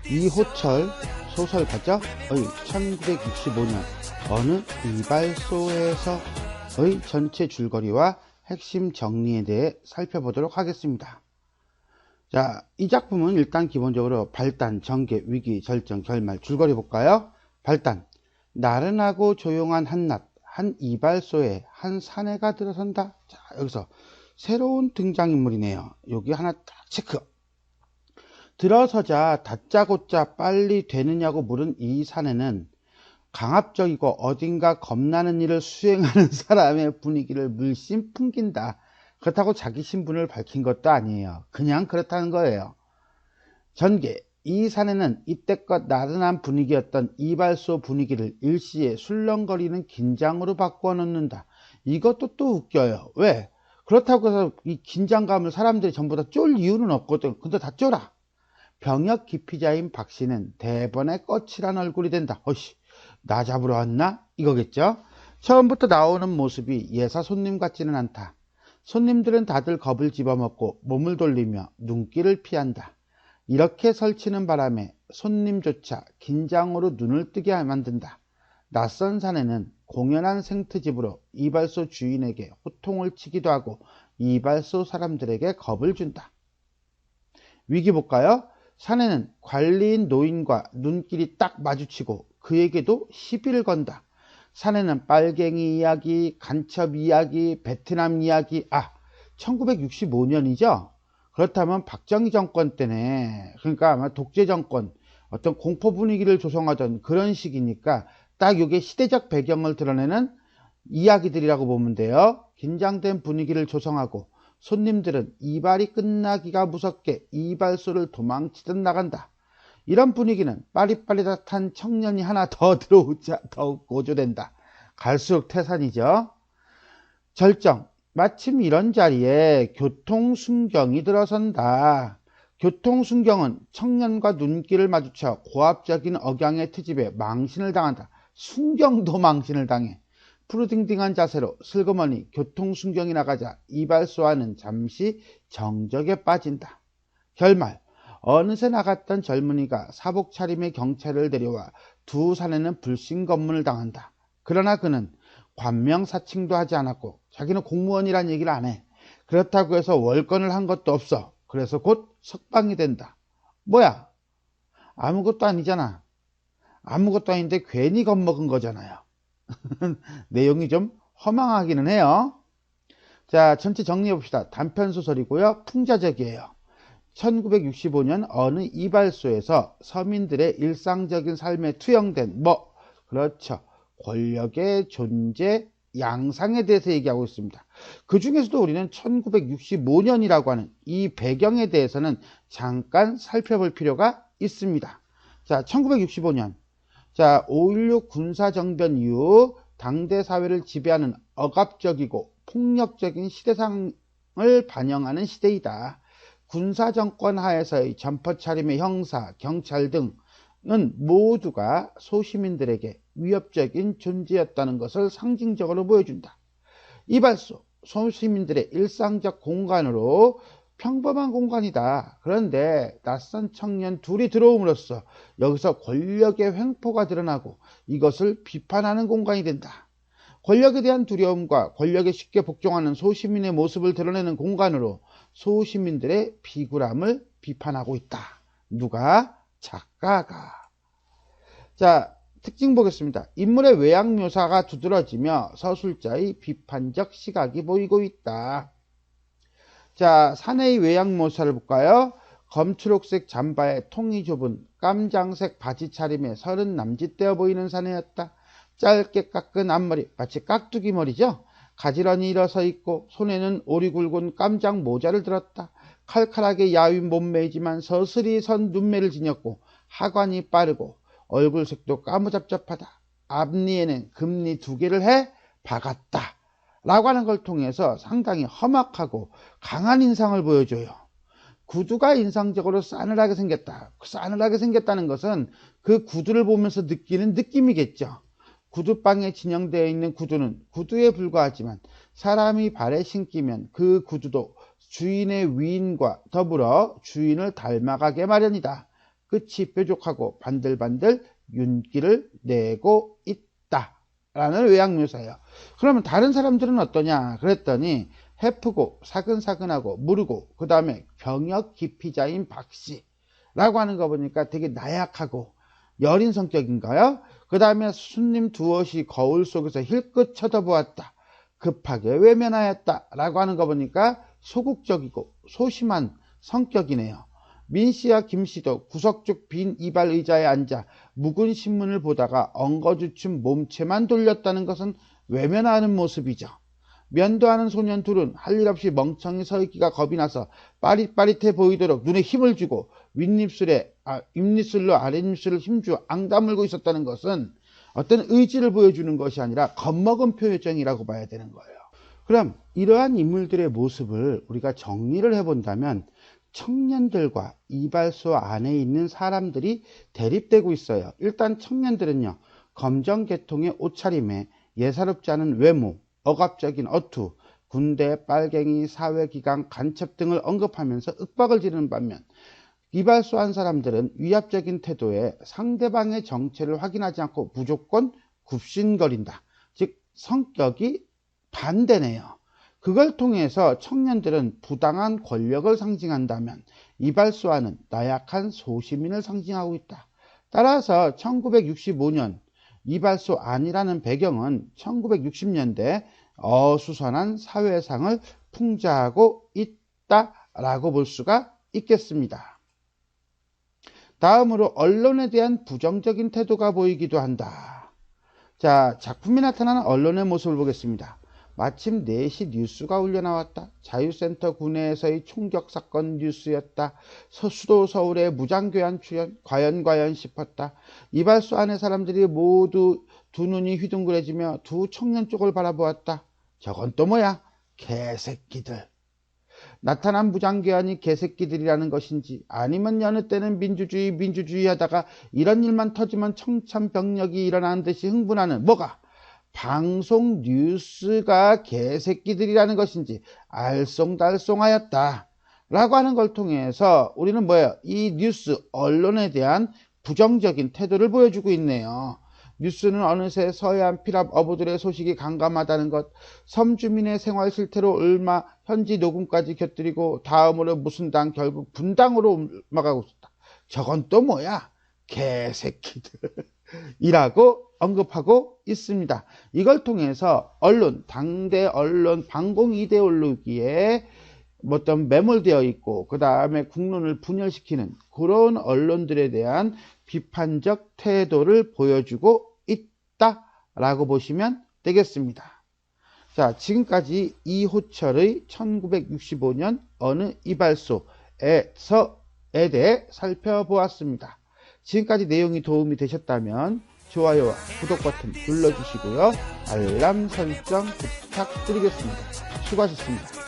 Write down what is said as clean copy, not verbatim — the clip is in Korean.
이호철 소설가죠. 1965년 어느 이발소에서의 전체 줄거리와 핵심 정리에 대해 살펴보도록 하겠습니다. 자, 이 작품은 일단 기본적으로 발단, 전개, 위기, 절정, 결말, 줄거리 볼까요? 발단. 나른하고 조용한 한낮, 한 이발소에 한 사내가 들어선다. 자, 여기서 새로운 등장인물이네요. 여기 하나 딱 체크. 들어서자 다짜고짜 빨리 되느냐고 물은 이 사내는 강압적이고 어딘가 겁나는 일을 수행하는 사람의 분위기를 물씬 풍긴다. 그렇다고 자기 신분을 밝힌 것도 아니에요. 그냥 그렇다는 거예요. 전개. 이 사내는 이때껏 나른한 분위기였던 이발소 분위기를 일시에 술렁거리는 긴장으로 바꾸어 놓는다. 이것도 또 웃겨요. 왜? 그렇다고 해서 이 긴장감을 사람들이 전부 다 쫄 이유는 없거든. 근데 다 쫄아. 병역 기피자인 박 씨는 대번에 거칠한 얼굴이 된다. 어씨, 나 잡으러 왔나? 이거겠죠? 처음부터 나오는 모습이 예사 손님 같지는 않다. 손님들은 다들 겁을 집어먹고 몸을 돌리며 눈길을 피한다. 이렇게 설치는 바람에 손님조차 긴장으로 눈을 뜨게 만든다. 낯선 사내는 공연한 생트집으로 이발소 주인에게 호통을 치기도 하고 이발소 사람들에게 겁을 준다. 위기 볼까요? 사내는 관리인 노인과 눈길이 딱 마주치고 그에게도 시비를 건다. 사내는 빨갱이 이야기, 간첩 이야기, 베트남 이야기, 1965년이죠? 그렇다면 박정희 정권 때네. 그러니까 아마 독재 정권, 어떤 공포 분위기를 조성하던 그런 시기니까 딱 이게 시대적 배경을 드러내는 이야기들이라고 보면 돼요. 긴장된 분위기를 조성하고 손님들은 이발이 끝나기가 무섭게 이발소를 도망치듯 나간다. 이런 분위기는 빠릿빠릿한 청년이 하나 더 들어오자 더욱 고조된다. 갈수록 태산이죠. 절정. 마침 이런 자리에 교통순경이 들어선다. 교통순경은 청년과 눈길을 마주쳐 고압적인 억양의 트집에 망신을 당한다. 순경도 망신을 당해. 푸르딩딩한 자세로 슬그머니 교통순경이 나가자 이발소와는 잠시 정적에 빠진다. 결말. 어느새 나갔던 젊은이가 사복 차림의 경찰을 데려와 두 사내는 불신 검문을 당한다. 그러나 그는 관명사칭도 하지 않았고 자기는 공무원이란 얘기를 안 해. 그렇다고 해서 월권을 한 것도 없어. 그래서 곧 석방이 된다. 뭐야? 아무것도 아니잖아. 아무것도 아닌데 괜히 겁먹은 거잖아요. 내용이 좀 허망하기는 해요. 자, 전체 정리해봅시다. 단편소설이고요. 풍자적이에요. 1965년 어느 이발소에서 서민들의 일상적인 삶에 투영된 그렇죠. 권력의 존재, 양상에 대해서 얘기하고 있습니다. 그 중에서도 우리는 1965년이라고 하는 이 배경에 대해서는 잠깐 살펴볼 필요가 있습니다. 자, 1965년. 자, 5.16 군사정변 이후 당대 사회를 지배하는 억압적이고 폭력적인 시대상을 반영하는 시대이다. 군사정권 하에서의 점퍼차림의 형사, 경찰 등은 모두가 소시민들에게 위협적인 존재였다는 것을 상징적으로 보여준다. 이발소, 소시민들의 일상적 공간으로 평범한 공간이다. 그런데 낯선 청년 둘이 들어옴으로써 여기서 권력의 횡포가 드러나고 이것을 비판하는 공간이 된다. 권력에 대한 두려움과 권력에 쉽게 복종하는 소시민의 모습을 드러내는 공간으로 소시민들의 비굴함을 비판하고 있다. 누가? 작가가. 자, 특징 보겠습니다. 인물의 외양 묘사가 두드러지며 서술자의 비판적 시각이 보이고 있다. 자, 사내의 외양 묘사를 볼까요? 검초록색 잠바에 통이 좁은 깜장색 바지 차림에 서른 남짓되어 보이는 사내였다. 짧게 깎은 앞머리, 마치 깍두기 머리죠. 가지런히 일어서 있고 손에는 오리 굵은 깜장 모자를 들었다. 칼칼하게 야윈 몸매이지만 서슬이 선 눈매를 지녔고 하관이 빠르고 얼굴색도 까무잡잡하다. 앞니에는 금니 2개를 해 박았다. 라고 하는 걸 통해서 상당히 험악하고 강한 인상을 보여줘요. 구두가 인상적으로 싸늘하게 생겼다. 싸늘하게 생겼다는 것은 그 구두를 보면서 느끼는 느낌이겠죠. 구두방에 진영되어 있는 구두는 구두에 불과하지만 사람이 발에 신기면 그 구두도 주인의 위인과 더불어 주인을 닮아가게 마련이다. 끝이 뾰족하고 반들반들 윤기를 내고 있다라는 외양묘사예요. 그러면 다른 사람들은 어떠냐 그랬더니 해프고 사근사근하고 무르고 그 다음에 병역 기피자인 박씨라고 하는 거 보니까 되게 나약하고 여린 성격인가요? 그 다음에 손님 두엇이 거울 속에서 힐끗 쳐다보았다. 급하게 외면하였다. 라고 하는 거 보니까 소극적이고 소심한 성격이네요. 민씨와 김씨도 구석쪽 빈 이발 의자에 앉아 묵은 신문을 보다가 엉거주춤 몸체만 돌렸다는 것은 외면하는 모습이죠. 면도하는 소년 둘은 할 일 없이 멍청이 서 있기가 겁이 나서 빠릿빠릿해 보이도록 눈에 힘을 주고 윗입술로 아랫입술을 힘주어 앙다물고 있었다는 것은 어떤 의지를 보여주는 것이 아니라 겁먹은 표정이라고 봐야 되는 거예요. 그럼 이러한 인물들의 모습을 우리가 정리를 해본다면 청년들과 이발소 안에 있는 사람들이 대립되고 있어요. 일단 청년들은요, 검정계통의 옷차림에 예사롭지 않은 외모, 억압적인 어투, 군대, 빨갱이, 사회기강, 간첩 등을 언급하면서 윽박을 지르는 반면 이발소 한 사람들은 위압적인 태도에 상대방의 정체를 확인하지 않고 무조건 굽신거린다. 즉 성격이 반대네요. 그걸 통해서 청년들은 부당한 권력을 상징한다면 이발소와는 나약한 소시민을 상징하고 있다. 따라서 1965년 이발소 안이라는 배경은 1960년대 어수선한 사회상을 풍자하고 있다라고 볼 수가 있겠습니다. 다음으로 언론에 대한 부정적인 태도가 보이기도 한다. 자, 작품에 나타나는 언론의 모습을 보겠습니다. 마침 4시 뉴스가 울려나왔다. 자유센터 구내에서의 총격사건 뉴스였다. 수도 서울의 무장교환 출현. 과연 싶었다. 이발소 안의 사람들이 모두 두 눈이 휘둥그레지며 두 청년 쪽을 바라보았다. 저건 또 뭐야? 개새끼들. 나타난 무장교환이 개새끼들이라는 것인지 아니면 여느 때는 민주주의 하다가 이런 일만 터지면 청천벽력이 일어나는 듯이 흥분하는 뭐가? 방송 뉴스가 개새끼들이라는 것인지 알쏭달쏭하였다 라고 하는 걸 통해서 우리는 뭐예요? 이 뉴스, 언론에 대한 부정적인 태도를 보여주고 있네요. 뉴스는 어느새 서해안 피랍 어부들의 소식이 강감하다는 것, 섬 주민의 생활 실태로 얼마 현지 녹음까지 곁들이고 다음으로 무슨 당 결국 분당으로 올라가고 있다. 저건 또 뭐야? 개새끼들 이라고 언급하고 있습니다. 이걸 통해서 언론, 당대 언론 반공 이데올로기에 어떤 매몰되어 있고 그 다음에 국론을 분열시키는 그런 언론들에 대한 비판적 태도를 보여주고 있다라고 보시면 되겠습니다. 자, 지금까지 이호철의 1965년 어느 이발소에서에 대해 살펴보았습니다. 지금까지 내용이 도움이 되셨다면 좋아요와 구독 버튼 눌러주시고요. 알람 설정 부탁드리겠습니다. 수고하셨습니다.